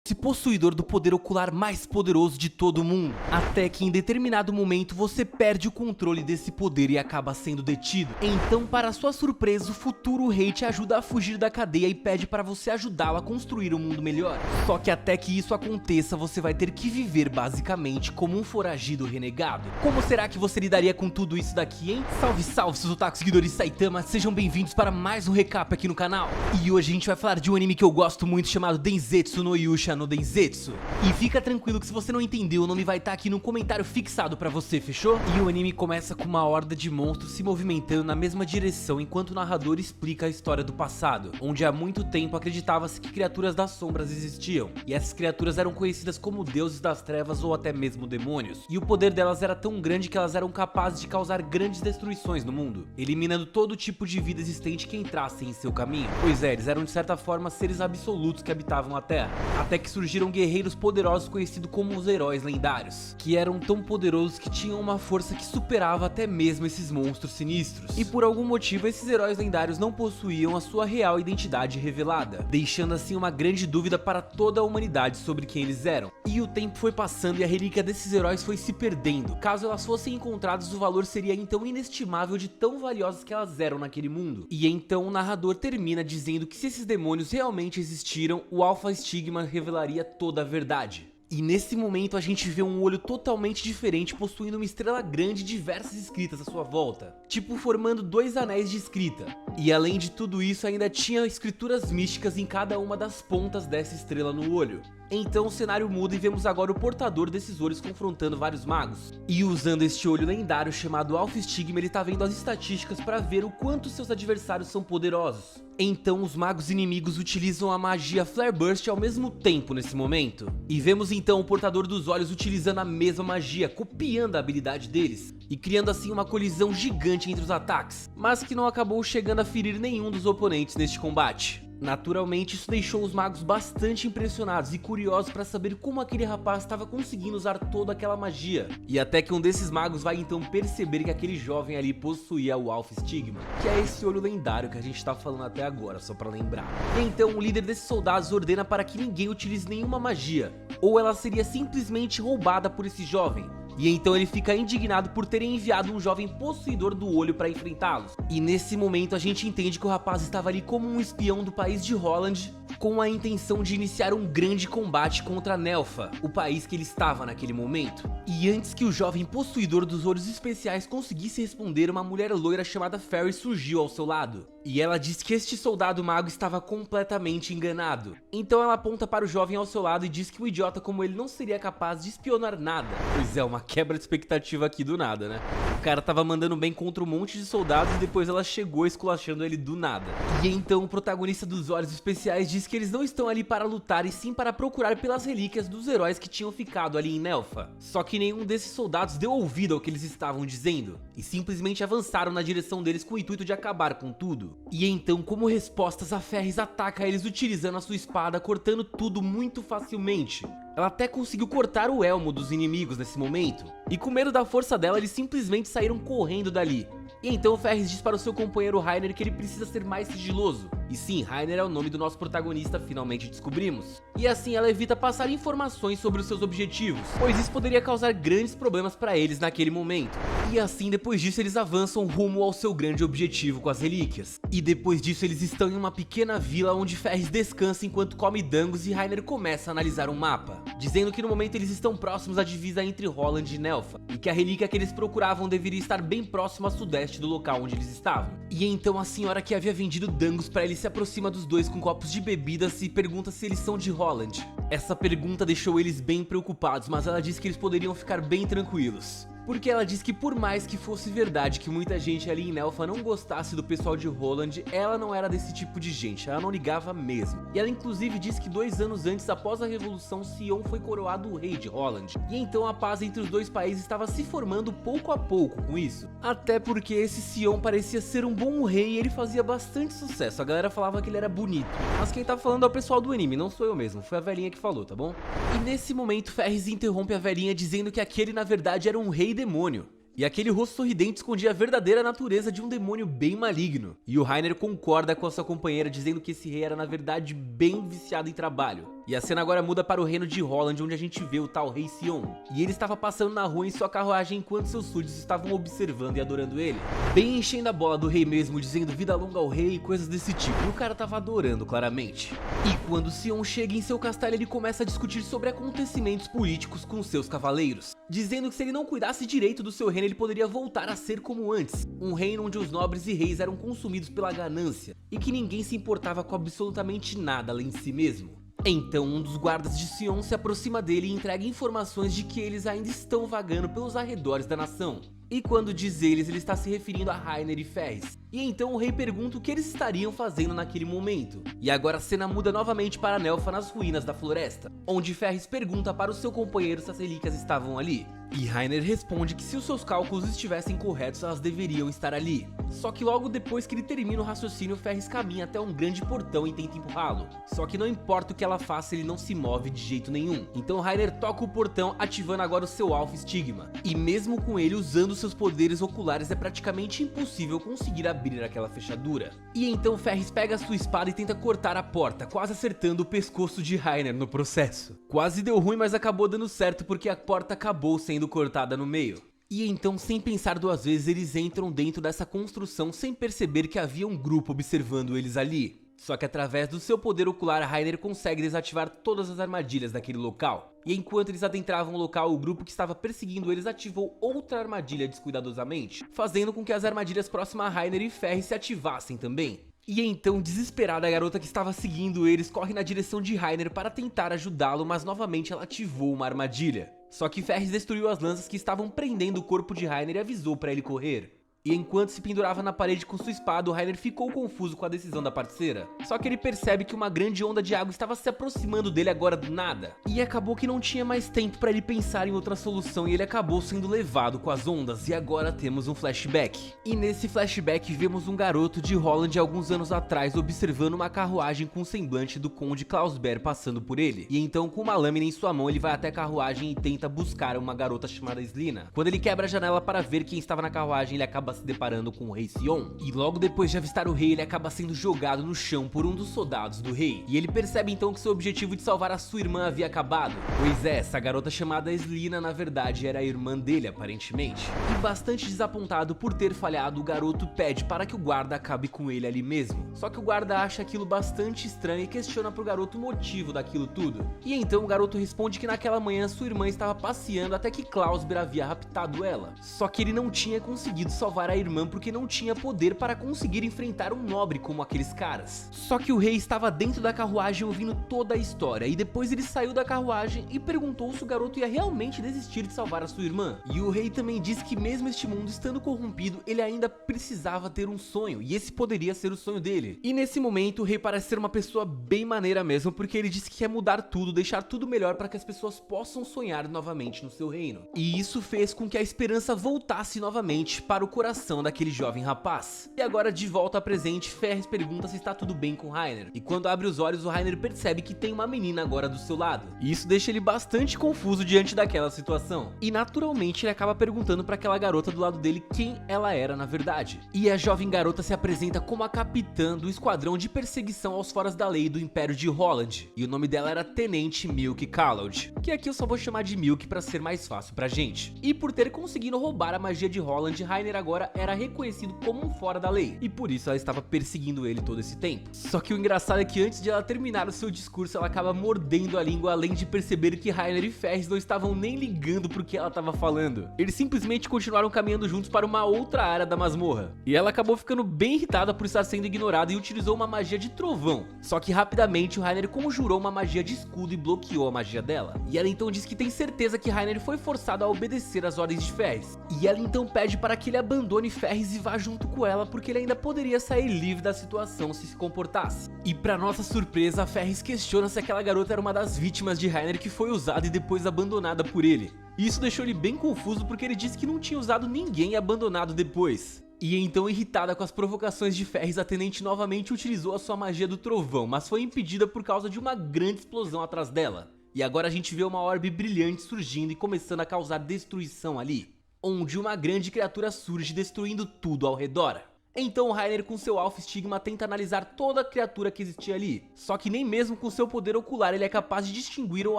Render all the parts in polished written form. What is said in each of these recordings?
esse possuidor do poder ocular mais poderoso de todo o mundo, até que em determinado momento você perde o controle desse poder e acaba sendo detido. Então, para sua surpresa, o futuro rei te ajuda a fugir da cadeia e pede para você ajudá-lo a construir um mundo melhor. Só que até que isso aconteça, você vai ter que viver basicamente como um foragido renegado. Como será que você lidaria com tudo isso daqui, hein? Salve, salve, seus otaku seguidores de Saitama, sejam bem-vindos para mais um recap aqui no canal. E hoje a gente vai falar de um anime que eu gosto muito chamado Densetsu no Yusha no Densetsu. E fica tranquilo que se você não entendeu, o nome vai estar aqui no comentário fixado pra você, fechou? E o anime começa com uma horda de monstros se movimentando na mesma direção enquanto o narrador explica a história do passado, onde há muito tempo acreditava-se que criaturas das sombras existiam, e essas criaturas eram conhecidas como deuses das trevas ou até mesmo demônios, e o poder delas era tão grande que elas eram capazes de causar grandes destruições no mundo, eliminando todo tipo de vida existente que entrasse em seu caminho. Pois é, eles eram de certa forma seres absolutos que habitavam a Terra, até que surgiram guerreiros poderosos conhecidos como os heróis lendários, que eram tão poderosos que tinham uma força que superava até mesmo esses monstros sinistros. E por algum motivo esses heróis lendários não possuíam a sua real identidade revelada, deixando assim uma grande dúvida para toda a humanidade sobre quem eles eram. E o tempo foi passando e a relíquia desses heróis foi se perdendo. Caso elas fossem encontradas, o valor seria então inestimável de tão valiosas que elas eram naquele mundo. E então o narrador termina dizendo que se esses demônios realmente existiram, o Alpha Stigma revelaria toda a verdade. E nesse momento a gente vê um olho totalmente diferente possuindo uma estrela grande e diversas escritas à sua volta, tipo formando dois anéis de escrita. E além de tudo isso ainda tinha escrituras místicas em cada uma das pontas dessa estrela no olho. Então o cenário muda e vemos agora o portador desses olhos confrontando vários magos. E usando este olho lendário chamado Alpha Stigma, ele tá vendo as estatísticas para ver o quanto seus adversários são poderosos. Então os magos inimigos utilizam a magia Flare Burst ao mesmo tempo nesse momento. E vemos então o portador dos olhos utilizando a mesma magia, copiando a habilidade deles, e criando assim uma colisão gigante entre os ataques, mas que não acabou chegando a ferir nenhum dos oponentes neste combate. Naturalmente, isso deixou os magos bastante impressionados e curiosos para saber como aquele rapaz estava conseguindo usar toda aquela magia. E até que um desses magos vai então perceber que aquele jovem ali possuía o Alpha Stigma, que é esse olho lendário que a gente tá falando até agora, só para lembrar. E então o líder desses soldados ordena para que ninguém utilize nenhuma magia, ou ela seria simplesmente roubada por esse jovem. E então ele fica indignado por terem enviado um jovem possuidor do olho para enfrentá-los. E nesse momento a gente entende que o rapaz estava ali como um espião do país de Holland, com a intenção de iniciar um grande combate contra Nelfa, o país que ele estava naquele momento. E antes que o jovem possuidor dos olhos especiais conseguisse responder, uma mulher loira chamada Fairy surgiu ao seu lado. E ela diz que este soldado mago estava completamente enganado. Então ela aponta para o jovem ao seu lado e diz que um idiota como ele não seria capaz de espionar nada. Pois é, uma quebra de expectativa aqui do nada, né? O cara tava mandando bem contra um monte de soldados e depois ela chegou esculachando ele do nada. E então o protagonista dos olhos especiais diz que eles não estão ali para lutar e sim para procurar pelas relíquias dos heróis que tinham ficado ali em Nelfa. Só que nenhum desses soldados deu ouvido ao que eles estavam dizendo e simplesmente avançaram na direção deles com o intuito de acabar com tudo. E então, como respostas, a Ferris ataca eles utilizando a sua espada, cortando tudo muito facilmente. Ela até conseguiu cortar o elmo dos inimigos nesse momento, e com medo da força dela, eles simplesmente saíram correndo dali. E então Ferris diz para o seu companheiro Rainer que ele precisa ser mais sigiloso. E sim, Rainer é o nome do nosso protagonista, finalmente descobrimos. E assim ela evita passar informações sobre os seus objetivos, pois isso poderia causar grandes problemas para eles naquele momento. E assim, depois disso, eles avançam rumo ao seu grande objetivo com as relíquias. E depois disso, eles estão em uma pequena vila onde Ferris descansa enquanto come dangos e Rainer começa a analisar um mapa, dizendo que no momento eles estão próximos à divisa entre Holland e Nelfa, e que a relíquia que eles procuravam deveria estar bem próximo a sudeste do local onde eles estavam. E então a senhora que havia vendido dangos para eles se aproxima dos dois com copos de bebidas e pergunta se eles são de Holland. Essa pergunta deixou eles bem preocupados, mas ela disse que eles poderiam ficar bem tranquilos. Porque ela diz que por mais que fosse verdade que muita gente ali em Nelfa não gostasse do pessoal de Holland, ela não era desse tipo de gente, ela não ligava mesmo. E ela inclusive diz que 2 anos antes, após a revolução, Sion foi coroado o rei de Holland. E então a paz entre os dois países estava se formando pouco a pouco com isso. Até porque esse Sion parecia ser um bom rei e ele fazia bastante sucesso, a galera falava que ele era bonito. Mas quem tá falando é o pessoal do anime, não sou eu mesmo, foi a velhinha que falou, tá bom? E nesse momento Ferris interrompe a velhinha dizendo que aquele na verdade era um rei demônio. E aquele rosto sorridente escondia a verdadeira natureza de um demônio bem maligno. E o Reiner concorda com a sua companheira, dizendo que esse rei era na verdade bem viciado em trabalho. E a cena agora muda para o reino de Holland, onde a gente vê o tal rei Sion. E ele estava passando na rua em sua carruagem enquanto seus súditos estavam observando e adorando ele. Bem enchendo a bola do rei mesmo, dizendo vida longa ao rei e coisas desse tipo. E o cara tava adorando claramente. E quando Sion chega em seu castelo, ele começa a discutir sobre acontecimentos políticos com seus cavaleiros, dizendo que se ele não cuidasse direito do seu reino, ele poderia voltar a ser como antes, um reino onde os nobres e reis eram consumidos pela ganância e que ninguém se importava com absolutamente nada além de si mesmo. Então um dos guardas de Sion se aproxima dele e entrega informações de que eles ainda estão vagando pelos arredores da nação. E quando diz eles, ele está se referindo a Reiner e Ferris. E então o rei pergunta o que eles estariam fazendo naquele momento. E agora a cena muda novamente para Nelfa nas ruínas da floresta, onde Ferris pergunta para o seu companheiro se as relíquias estavam ali. E Reiner responde que se os seus cálculos estivessem corretos, elas deveriam estar ali. Só que logo depois que ele termina o raciocínio, Ferris caminha até um grande portão e tenta empurrá-lo. Só que não importa o que ela faça, ele não se move de jeito nenhum. Então Reiner toca o portão, ativando agora o seu Alpha Stigma. E mesmo com ele usando seus poderes oculares, é praticamente impossível conseguir abrir aquela fechadura. E então Ferris pega a sua espada e tenta cortar a porta, quase acertando o pescoço de Reiner no processo. Quase deu ruim, mas acabou dando certo porque a porta acabou sendo cortada no meio. E então, sem pensar duas vezes, eles entram dentro dessa construção sem perceber que havia um grupo observando eles ali. Só que através do seu poder ocular, Reiner consegue desativar todas as armadilhas daquele local. E enquanto eles adentravam o local, o grupo que estava perseguindo eles ativou outra armadilha descuidadosamente, fazendo com que as armadilhas próximas a Reiner e Ferris se ativassem também. E então, desesperada, a garota que estava seguindo eles corre na direção de Reiner para tentar ajudá-lo, mas novamente ela ativou uma armadilha. Só que Ferris destruiu as lanças que estavam prendendo o corpo de Reiner e avisou para ele correr. E enquanto se pendurava na parede com sua espada, o Reiner ficou confuso com a decisão da parceira. Só que ele percebe que uma grande onda de água estava se aproximando dele agora do nada. E acabou que não tinha mais tempo para ele pensar em outra solução e ele acabou sendo levado com as ondas. E agora temos um flashback. E nesse flashback vemos um garoto de Holland alguns anos atrás observando uma carruagem com o semblante do Conde Klausber passando por ele. E então, com uma lâmina em sua mão, ele vai até a carruagem e tenta buscar uma garota chamada Slina. Quando ele quebra a janela para ver quem estava na carruagem, ele acaba se deparando com o rei Sion. E logo depois de avistar o rei, ele acaba sendo jogado no chão por um dos soldados do rei. E ele percebe então que seu objetivo de salvar a sua irmã havia acabado. Pois é, essa garota chamada Slina na verdade era a irmã dele, aparentemente. E bastante desapontado por ter falhado, o garoto pede para que o guarda acabe com ele ali mesmo. Só que o guarda acha aquilo bastante estranho e questiona pro garoto o motivo daquilo tudo. E então o garoto responde que naquela manhã sua irmã estava passeando até que Klausber havia raptado ela. Só que ele não tinha conseguido salvar a irmã porque não tinha poder para conseguir enfrentar um nobre como aqueles caras. Só que o rei estava dentro da carruagem ouvindo toda a história e depois ele saiu da carruagem e perguntou se o garoto ia realmente desistir de salvar a sua irmã. E o rei também disse que mesmo este mundo estando corrompido, ele ainda precisava ter um sonho e esse poderia ser o sonho dele. E nesse momento o rei parece ser uma pessoa bem maneira mesmo, porque ele disse que quer mudar tudo, deixar tudo melhor para que as pessoas possam sonhar novamente no seu reino. E isso fez com que a esperança voltasse novamente para o coração daquele jovem rapaz. E agora de volta ao presente, Ferris pergunta se está tudo bem com Reiner. E quando abre os olhos, o Reiner percebe que tem uma menina agora do seu lado. E isso deixa ele bastante confuso diante daquela situação. E naturalmente ele acaba perguntando para aquela garota do lado dele quem ela era na verdade. E a jovem garota se apresenta como a capitã do esquadrão de perseguição aos foras da lei do Império de Holland. E o nome dela era Tenente Milk Callowd, que aqui eu só vou chamar de Milk para ser mais fácil pra gente. E por ter conseguido roubar a magia de Holland, Reiner agora era reconhecido como um fora da lei, e por isso ela estava perseguindo ele todo esse tempo. Só que o engraçado é que antes de ela terminar o seu discurso, ela acaba mordendo a língua, além de perceber que Reiner e Ferris não estavam nem ligando pro que ela estava falando. Eles simplesmente continuaram caminhando juntos para uma outra área da masmorra, e ela acabou ficando bem irritada por estar sendo ignorada e utilizou uma magia de trovão. Só que rapidamente o Reiner conjurou uma magia de escudo e bloqueou a magia dela. E ela então diz que tem certeza que Reiner foi forçado a obedecer às ordens de Ferris. E ela então pede para que ele abandone Ferris e vá junto com ela, porque ele ainda poderia sair livre da situação se comportasse. E pra nossa surpresa, Ferris questiona se aquela garota era uma das vítimas de Reiner que foi usada e depois abandonada por ele. E isso deixou ele bem confuso, porque ele disse que não tinha usado ninguém e abandonado depois. E então, irritada com as provocações de Ferris, a Tenente novamente utilizou a sua magia do trovão, mas foi impedida por causa de uma grande explosão atrás dela. E agora a gente vê uma orbe brilhante surgindo e começando a causar destruição ali. onde uma grande criatura surge destruindo tudo ao redor. Então Reiner com seu Alpha Stigma tenta analisar toda a criatura que existia ali, só que nem mesmo com seu poder ocular ele é capaz de distinguir ou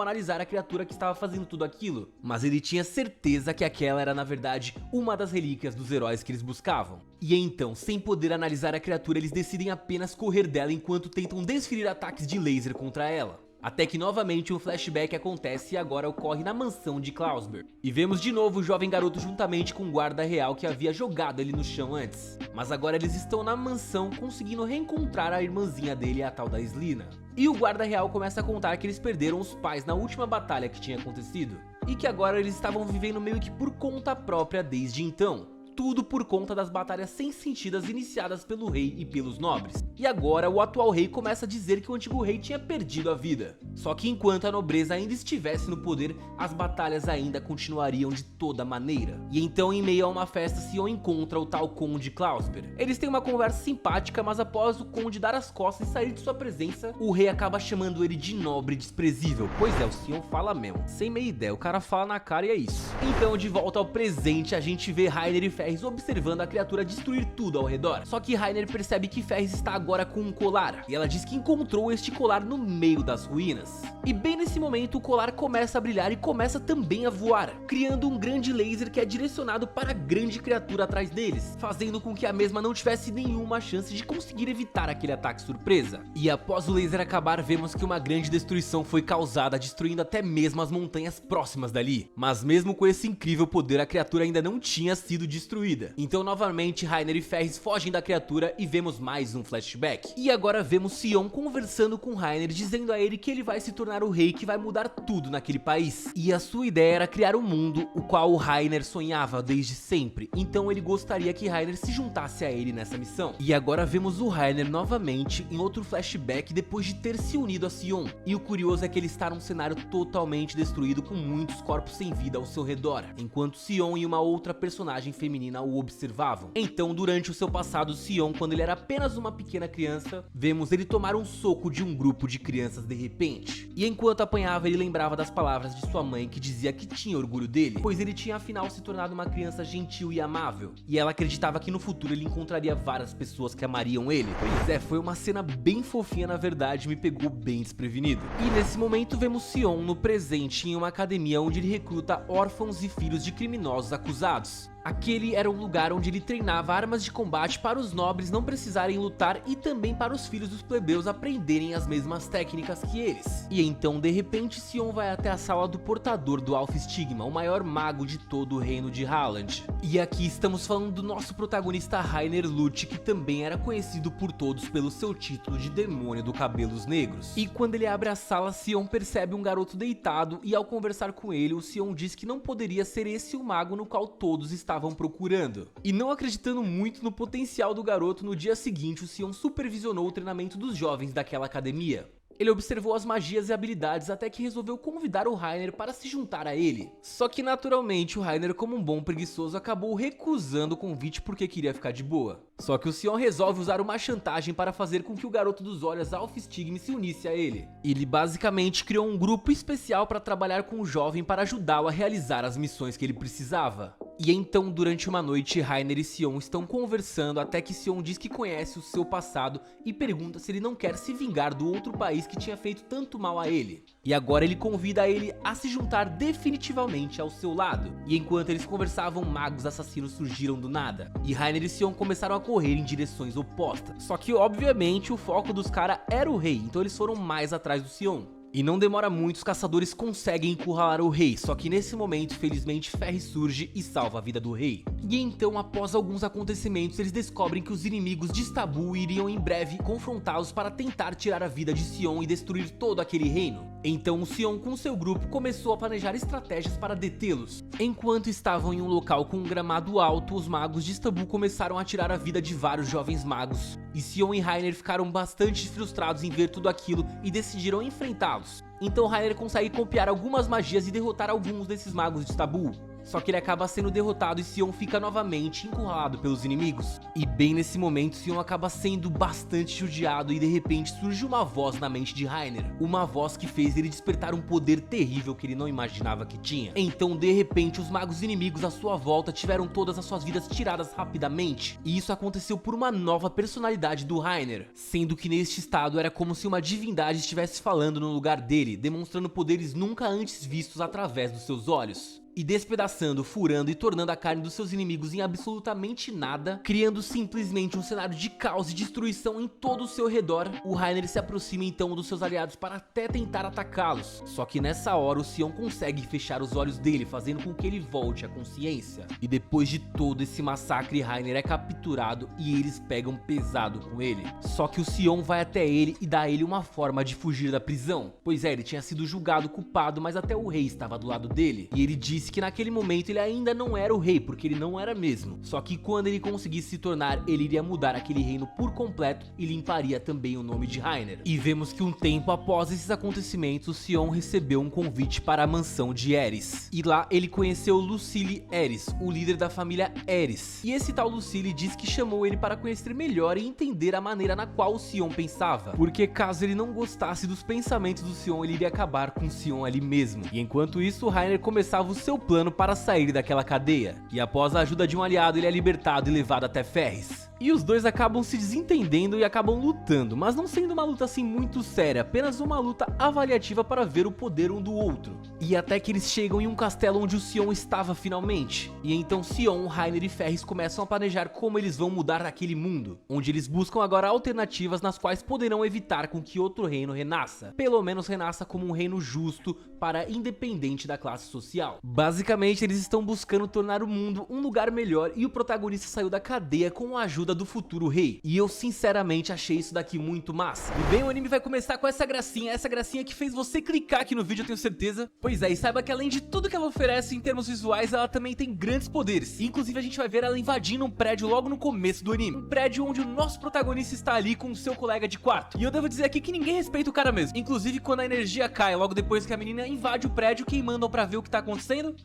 analisar a criatura que estava fazendo tudo aquilo, mas ele tinha certeza que aquela era na verdade uma das relíquias dos heróis que eles buscavam. E então, sem poder analisar a criatura, eles decidem apenas correr dela enquanto tentam desferir ataques de laser contra ela. Até que novamente um flashback acontece e agora ocorre na mansão de Klausberg. E vemos de novo o jovem garoto juntamente com o guarda real que havia jogado ele no chão antes. Mas agora eles estão na mansão conseguindo reencontrar a irmãzinha dele, a tal da Slina. E o guarda real começa a contar que eles perderam os pais na última batalha que tinha acontecido. E que agora eles estavam vivendo meio que por conta própria desde então. Tudo por conta das batalhas sem sentidas iniciadas pelo rei e pelos nobres. E agora o atual rei começa a dizer que o antigo rei tinha perdido a vida. Só que enquanto a nobreza ainda estivesse no poder, as batalhas ainda continuariam de toda maneira. E então, em meio a uma festa, Sion encontra o tal Conde Klausberg. Eles têm uma conversa simpática, mas após o Conde dar as costas e sair de sua presença, o rei acaba chamando ele de nobre desprezível. Pois é, o Sion fala mesmo, sem meia ideia, o cara fala na cara e é isso. Então, de volta ao presente, a gente vê Reiner e Ferris observando a criatura destruir tudo ao redor. Só que Reiner percebe que Ferris está agora com um colar, e ela diz que encontrou este colar no meio das ruínas. E bem nesse momento o colar começa a brilhar e começa também a voar, criando um grande laser que é direcionado para a grande criatura atrás deles, fazendo com que a mesma não tivesse nenhuma chance de conseguir evitar aquele ataque surpresa. E após o laser acabar, vemos que uma grande destruição foi causada, destruindo até mesmo as montanhas próximas dali. Mas mesmo com esse incrível poder, a criatura ainda não tinha sido destruída. Então novamente Reiner e Ferris fogem da criatura e vemos mais um flashback. E agora vemos Sion conversando com Reiner, dizendo a ele que ele vai se tornar o rei que vai mudar tudo naquele país. E a sua ideia era criar um mundo o qual o Reiner sonhava desde sempre. Então ele gostaria que Reiner se juntasse a ele nessa missão. E agora vemos o Reiner novamente em outro flashback depois de ter se unido a Sion. E o curioso é que ele está num cenário totalmente destruído com muitos corpos sem vida ao seu redor, enquanto Sion e uma outra personagem feminina o observavam. Então, durante o seu passado, Sion, quando ele era apenas uma pequena criança, vemos ele tomar um soco de um grupo de crianças de repente. E enquanto apanhava, ele lembrava das palavras de sua mãe que dizia que tinha orgulho dele, pois ele tinha afinal se tornado uma criança gentil e amável. E ela acreditava que no futuro ele encontraria várias pessoas que amariam ele. Pois é, foi uma cena bem fofinha, na verdade, me pegou bem desprevenido. E nesse momento vemos Sion no presente em uma academia onde ele recruta órfãos e filhos de criminosos acusados. Aquele era um lugar onde ele treinava armas de combate para os nobres não precisarem lutar e também para os filhos dos plebeus aprenderem as mesmas técnicas que eles. E então, de repente, Sion vai até a sala do portador do Alpha Stigma, o maior mago de todo o reino de Halland. E aqui estamos falando do nosso protagonista Reiner Lute, que também era conhecido por todos pelo seu título de Demônio do Cabelos Negros. E quando ele abre a sala, Sion percebe um garoto deitado e ao conversar com ele, o Sion diz que não poderia ser esse o mago no qual todos estavam procurando. E não acreditando muito no potencial do garoto, no dia seguinte o Sion supervisionou o treinamento dos jovens daquela academia. Ele observou as magias e habilidades até que resolveu convidar o Reiner para se juntar a ele. Só que naturalmente o Reiner, como um bom preguiçoso, acabou recusando o convite porque queria ficar de boa. Só que o Sion resolve usar uma chantagem para fazer com que o garoto dos olhos Alpha Stigma se unisse a ele. Ele basicamente criou um grupo especial para trabalhar com o jovem para ajudá-lo a realizar as missões que ele precisava. E então, durante uma noite, Reiner e Sion estão conversando até que Sion diz que conhece o seu passado e pergunta se ele não quer se vingar do outro país que tinha feito tanto mal a ele. E agora ele convida ele a se juntar definitivamente ao seu lado. E enquanto eles conversavam, magos assassinos surgiram do nada. E Reiner e Sion começaram a correr em direções opostas. Só que obviamente o foco dos caras era o rei, então eles foram mais atrás do Sion. E não demora muito, os caçadores conseguem encurralar o rei, só que nesse momento, felizmente, Ferris surge e salva a vida do rei. E então, após alguns acontecimentos, eles descobrem que os inimigos de Istanbul iriam em breve confrontá-los para tentar tirar a vida de Sion e destruir todo aquele reino. Então o Sion com seu grupo começou a planejar estratégias para detê-los. Enquanto estavam em um local com um gramado alto, os magos de Istanbul começaram a tirar a vida de vários jovens magos. E Sion e Reiner ficaram bastante frustrados em ver tudo aquilo e decidiram enfrentá-los. Então Reiner consegue copiar algumas magias e derrotar alguns desses magos de Istanbul. Só que ele acaba sendo derrotado e Sion fica novamente encurralado pelos inimigos. E bem nesse momento, Sion acaba sendo bastante judiado e de repente surge uma voz na mente de Reiner. Uma voz que fez ele despertar um poder terrível que ele não imaginava que tinha. Então de repente os magos inimigos à sua volta tiveram todas as suas vidas tiradas rapidamente. E isso aconteceu por uma nova personalidade do Reiner. Sendo que neste estado era como se uma divindade estivesse falando no lugar dele, demonstrando poderes nunca antes vistos através dos seus olhos. E despedaçando, furando e tornando a carne dos seus inimigos em absolutamente nada, criando simplesmente um cenário de caos e destruição em todo o seu redor, o Reiner se aproxima então dos seus aliados para até tentar atacá-los. Só que nessa hora o Sion consegue fechar os olhos dele, fazendo com que ele volte à consciência. E depois de todo esse massacre, Reiner é capturado e eles pegam pesado com ele. Só que o Sion vai até ele e dá a ele uma forma de fugir da prisão. Pois é, ele tinha sido julgado culpado, mas até o rei estava do lado dele. E ele disse que naquele momento ele ainda não era o rei, porque ele não era mesmo. Só que quando ele conseguisse se tornar, ele iria mudar aquele reino por completo e limparia também o nome de Reiner. E vemos que um tempo após esses acontecimentos, Sion recebeu um convite para a mansão de Aerys. E lá ele conheceu Lucille Aerys, o líder da família Aerys. E esse tal Lucille diz que chamou ele para conhecer melhor e entender a maneira na qual o Sion pensava. Porque caso ele não gostasse dos pensamentos do Sion, ele iria acabar com o Sion ali mesmo. E enquanto isso, Reiner começava o seu plano para sair daquela cadeia. E após a ajuda de um aliado, ele é libertado e levado até Ferris. E os dois acabam se desentendendo e acabam lutando, mas não sendo uma luta assim muito séria, apenas uma luta avaliativa para ver o poder um do outro. E até que eles chegam em um castelo onde o Sion estava finalmente. E então Sion, Reiner e Ferris começam a planejar como eles vão mudar aquele mundo, onde eles buscam agora alternativas nas quais poderão evitar com que outro reino renasça. Pelo menos renasça como um reino justo para independente da classe social. Basicamente eles estão buscando tornar o mundo um lugar melhor e o protagonista saiu da cadeia com a ajuda do futuro rei. E eu sinceramente achei isso daqui muito massa. E bem, o anime vai começar com essa gracinha que fez você clicar aqui no vídeo, eu tenho certeza. Pois é, e saiba que além de tudo que ela oferece em termos visuais, ela também tem grandes poderes. Inclusive a gente vai ver ela invadindo um prédio logo no começo do anime. Um prédio onde o nosso protagonista está ali com o seu colega de quarto. E eu devo dizer aqui que ninguém respeita o cara mesmo. Inclusive quando a energia cai logo depois que a menina invade o prédio, quem mandam pra ver o que tá acontecendo?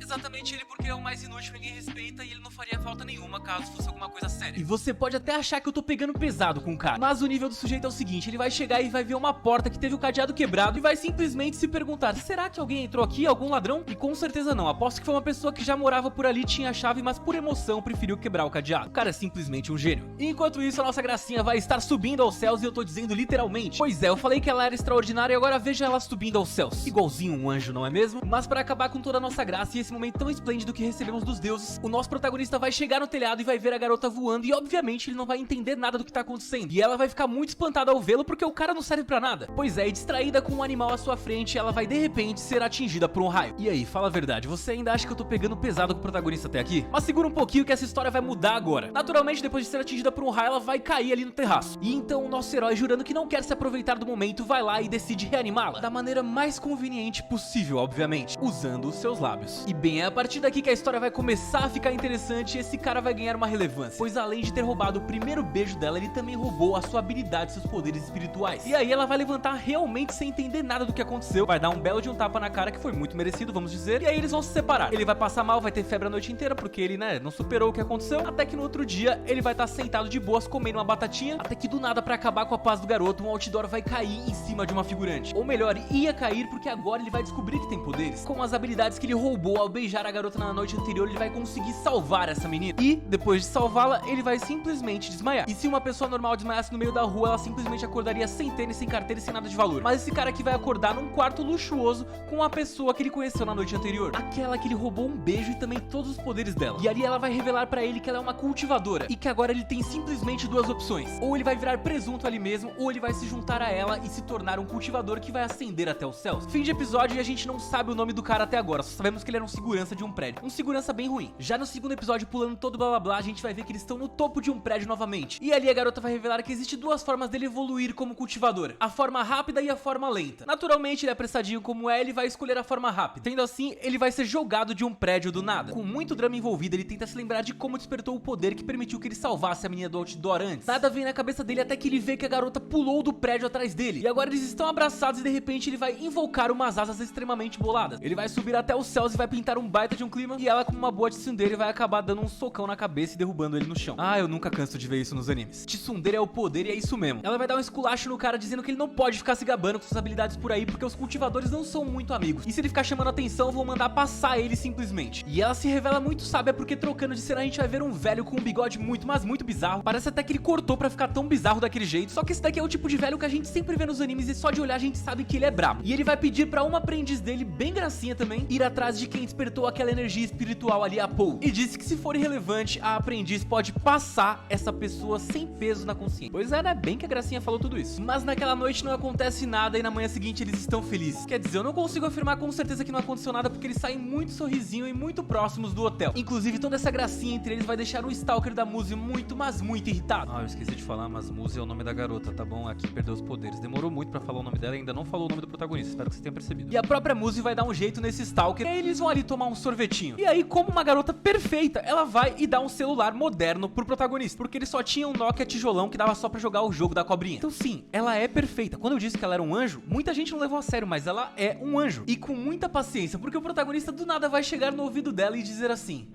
Exatamente ele, porque é o mais inútil, ninguém respeita e ele não faria falta nenhuma caso fosse alguma coisa séria. E você pode até achar que eu tô pegando pesado com o cara, mas o nível do sujeito é o seguinte: ele vai chegar e vai ver uma porta que teve o cadeado quebrado e vai simplesmente se perguntar: será que alguém entrou aqui, algum ladrão? E com certeza não, aposto que foi uma pessoa que já morava por ali, tinha a chave, mas por emoção preferiu quebrar o cadeado. O cara é simplesmente um gênio. E enquanto isso, a nossa gracinha vai estar subindo aos céus, e eu tô dizendo literalmente. Pois é, eu falei que ela era extraordinária e agora veja ela subindo aos céus. Igualzinho um anjo, não é mesmo? Mas para acabar com toda a nossa graça e esse momento tão esplêndido que recebemos dos deuses, o nosso protagonista vai chegar no telhado e vai ver a garota voando e obviamente ele não vai entender nada do que tá acontecendo. E ela vai ficar muito espantada ao vê-lo porque o cara não serve pra nada. Pois é, e distraída com um animal à sua frente, ela vai de repente ser atingida por um raio. E aí, fala a verdade, você ainda acha que eu tô pegando pesado com o protagonista até aqui? Mas segura um pouquinho que essa história vai mudar agora. Naturalmente, depois de ser atingida por um raio, ela vai cair ali no terraço. E então o nosso herói, jurando que não quer se aproveitar do momento, vai lá e decide reanimá-la da maneira mais conveniente possível, obviamente, usando os seus lábios. E bem, é a partir daqui que a história vai começar a ficar interessante e esse cara vai ganhar uma relevância, pois além de ter roubado o primeiro beijo dela, ele também roubou a sua habilidade e seus poderes espirituais. E aí ela vai levantar realmente sem entender nada do que aconteceu, vai dar um belo de um tapa na cara que foi muito merecido, vamos dizer, e aí eles vão se separar. Ele vai passar mal, vai ter febre a noite inteira, porque ele, não superou o que aconteceu, até que no outro dia ele vai estar sentado de boas comendo uma batatinha, até que do nada, pra acabar com a paz do garoto, um outdoor vai cair em cima de uma figurante. Ou melhor, ia cair porque agora ele vai descobrir que tem poderes. Com as habilidades que ele roubou ao beijar a garota na noite anterior, ele vai conseguir salvar essa menina. E, depois de salvá-la, ele vai simplesmente desmaiar. E se uma pessoa normal desmaiasse no meio da rua, ela simplesmente acordaria sem tênis, sem carteira e sem nada de valor. Mas esse cara aqui vai acordar num quarto luxuoso com a pessoa que ele conheceu na noite anterior. Aquela que ele roubou um beijo e também todos os poderes dela. E ali ela vai revelar pra ele que ela é uma cultivadora. E que agora ele tem simplesmente duas opções. Ou ele vai virar presunto ali mesmo, ou ele vai se juntar a ela e se tornar um cultivador que vai ascender até os céus. Fim de episódio e a gente não sabe o nome do cara até agora. Só sabemos que ele era um segurança de um prédio. Um segurança bem ruim. Já no segundo episódio, pulando todo blá blá blá, a gente vai ver que eles estão no topo de um prédio novamente. E ali a garota vai revelar que existe duas formas dele evoluir como cultivador: a forma rápida e a forma lenta. Naturalmente, ele é apressadinho como é, ele vai escolher a forma rápida. Tendo assim, ele vai ser jogado de um prédio do nada. Com muito drama envolvido, ele tenta se lembrar de como despertou o poder que permitiu que ele salvasse a menina do outdoor antes. Nada vem na cabeça dele até que ele vê que a garota pulou do prédio atrás dele. E agora eles estão abraçados e de repente ele vai invocar umas asas extremamente boladas. Ele vai subir até os céus e vai pintar criar um baita de um clima. E ela, como uma boa tsundere, vai acabar dando um socão na cabeça e derrubando ele no chão. Ah, eu nunca canso de ver isso nos animes. Tsundere é o poder e é isso mesmo. Ela vai dar um esculacho no cara dizendo que ele não pode ficar se gabando com suas habilidades por aí, porque os cultivadores não são muito amigos. E se ele ficar chamando atenção, vão mandar passar ele simplesmente. E ela se revela muito sábia, porque trocando de cena a gente vai ver um velho com um bigode muito, mas muito bizarro. Parece até que ele cortou pra ficar tão bizarro daquele jeito. Só que esse daqui é o tipo de velho que a gente sempre vê nos animes e só de olhar a gente sabe que ele é brabo. E ele vai pedir pra uma aprendiz dele, bem gracinha também, ir atrás de quem despertou aquela energia espiritual ali, a Paul. E disse que se for irrelevante, a aprendiz pode passar essa pessoa sem peso na consciência. Pois é, né? Bem que a gracinha falou tudo isso. Mas naquela noite não acontece nada e na manhã seguinte eles estão felizes. Quer dizer, eu não consigo afirmar com certeza que não aconteceu nada, porque eles saem muito sorrisinho e muito próximos do hotel. Inclusive, toda essa gracinha entre eles vai deixar o Stalker da Muse muito, mas muito irritado. Ah, eu esqueci de falar, mas Muse é o nome da garota, tá bom? Aqui perdeu os poderes. Demorou muito pra falar o nome dela e ainda não falou o nome do protagonista. Espero que você tenha percebido. E a própria Muse vai dar um jeito nesse Stalker. E aí eles vão ali tomar um sorvetinho. E aí, como uma garota perfeita, ela vai e dá um celular moderno pro protagonista, porque ele só tinha um Nokia tijolão que dava só pra jogar o jogo da cobrinha. Então sim, ela é perfeita. Quando eu disse que ela era um anjo, muita gente não levou a sério, mas ela é um anjo. E com muita paciência, porque o protagonista do nada vai chegar no ouvido dela e dizer assim: